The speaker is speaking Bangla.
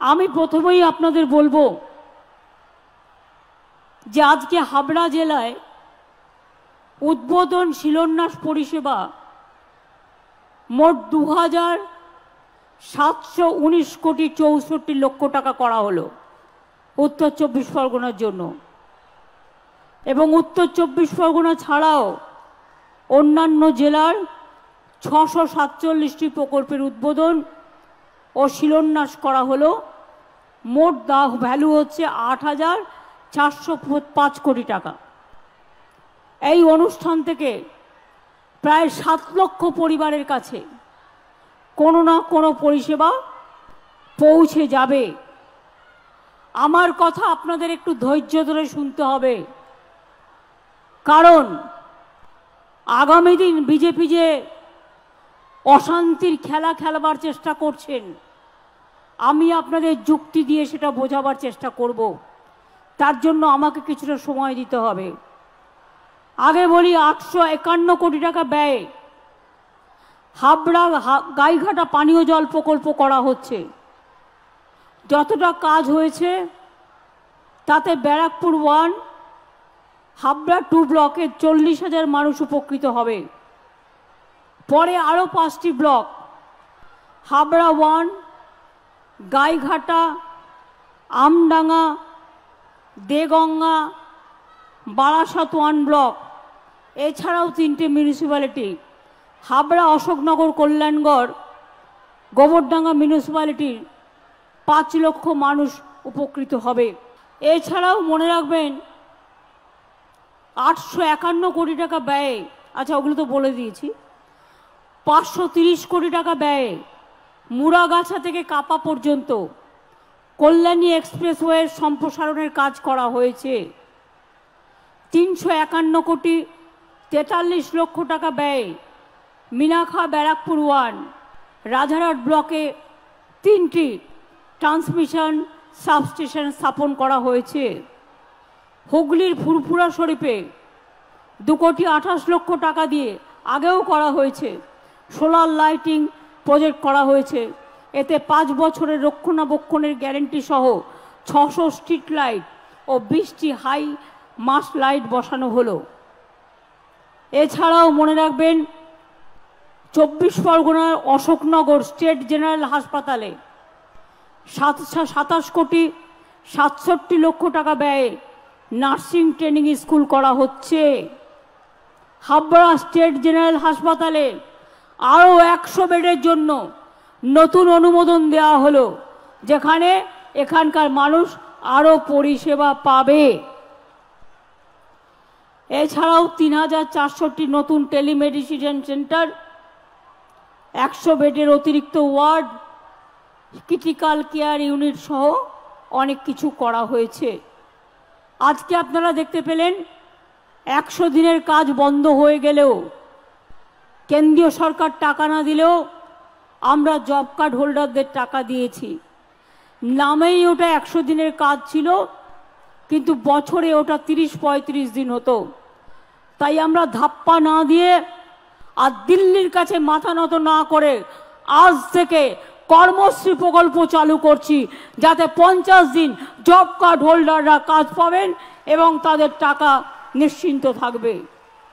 আমি প্রথমেই আপনাদের বলবো যে আজকে হাবড়া জেলায় উদ্বোধন শিলান্যাস পরিষেবা মোট ২,৭১৯ কোটি ৬৪ লক্ষ টাকা করা হলো উত্তর চব্বিশ পরগনার জন্য। এবং উত্তর চব্বিশ পরগনা ছাড়াও অন্যান্য জেলার ৬৪৭টি প্রকল্পের উদ্বোধন ও শিলান্যাস করা হলো। মোট ভ্যালু হচ্ছে ৮,৪০৫ কোটি টাকা। এই অনুষ্ঠান থেকে প্রায় ৭ লক্ষ পরিবারের কাছে কোনো না কোনো পরিষেবা পৌঁছে যাবে। আমার কথা আপনাদের একটু ধৈর্য ধরে শুনতে হবে, কারণ আগামী দিন বিজেপি যে অশান্তির খেলা খেলবার চেষ্টা করছেন, আমি আপনাদের যুক্তি দিয়ে সেটা বোঝাবার চেষ্টা করব। তার জন্য আমাকে কিছুটা সময় দিতে হবে। আগে বলি, ৮৫১ কোটি টাকা ব্যয়ে হাবড়া গাইঘাটা পানীয় জল প্রকল্প করা হচ্ছে। যতটা কাজ হয়েছে তাতে ব্যারাকপুর 1, হাবড়া 2 ব্লকের ৪০,০০০ মানুষ উপকৃত হবে। পরে আরও 5টি ব্লক, হাবড়া 1, গাইঘাটা, আমডাঙ্গা, দেগঙ্গা, বারাসাত 1 ব্লক, এছাড়াও 3টে মিউনিসিপ্যালিটি, হাবড়া, অশোকনগর, কল্যাণগড়, গোবরডাঙ্গা মিউনিসিপ্যালিটির ৫ লক্ষ মানুষ উপকৃত হবে। এছাড়াও মনে রাখবেন ৮৫১ কোটি টাকা ব্যয়ে, আচ্ছা ওগুলো তো বলে দিয়েছি, ৫৩০ কোটি টাকা ব্যয়ে মুড়াগাছা থেকে কাপা পর্যন্ত কল্যাণী এক্সপ্রেসওয়ের সম্প্রসারণের কাজ করা হয়েছে। ৩৫১ কোটি ৪৩ লক্ষ টাকা ব্যয়ে মিনাখা ব্যারাকপুর 1, রাজারহাট ব্লকে 3টি ট্রান্সমিশন সাবস্টেশন স্থাপন করা হয়েছে। হুগলির ফুরফুরা শরীফে 2 কোটি 28 লক্ষ টাকা দিয়ে আগেও করা হয়েছে সোলার লাইটিং প্রজেক্ট করা হয়েছে। এতে 5 বছরের রক্ষণাবেক্ষণের গ্যারেন্টি সহ 600 স্ট্রিট লাইট ও 20টি হাই মাস্ট লাইট বসানো হলো। এছাড়াও মনে রাখবেন 24 পরগনার অশোকনগর স্টেট জেনারেল হাসপাতালে 27 কোটি 67 লক্ষ টাকা ব্যয়ে নার্সিং ট্রেনিং স্কুল করা হচ্ছে। হাবড়া স্টেট জেনারেল হাসপাতালে আরও 100 বেডের জন্য নতুন অনুমোদন দেওয়া হলো, যেখানে এখানকার মানুষ আরও পরিষেবা পাবে। এছাড়াও ৩,৪০০টি নতুন টেলিমেডিসিন সেন্টার, 100 বেডের অতিরিক্ত ওয়ার্ড, ক্রিটিক্যাল কেয়ার ইউনিট সহ অনেক কিছু করা হয়েছে। আজকে আপনারা দেখতে পেলেন 100 দিনের কাজ বন্ধ হয়ে গেলেও, কেন্দ্রীয় সরকার টাকা না দিলেও আমরা জব কার্ড হোল্ডারদের টাকা দিয়েছি। নামেই ওটা 100 দিনের কাজ ছিল, কিন্তু বছরে ওটা 30-35 দিন হতো। তাই আমরা ধাপ্পা না দিয়ে আর দিল্লির কাছে মাথা নত না করে আজ থেকে কর্মশ্রী প্রকল্প চালু করছি, যাতে 50 দিন জব কার্ড হোল্ডাররা কাজ পাবেন এবং তাদের টাকা নিশ্চিন্ত থাকবে।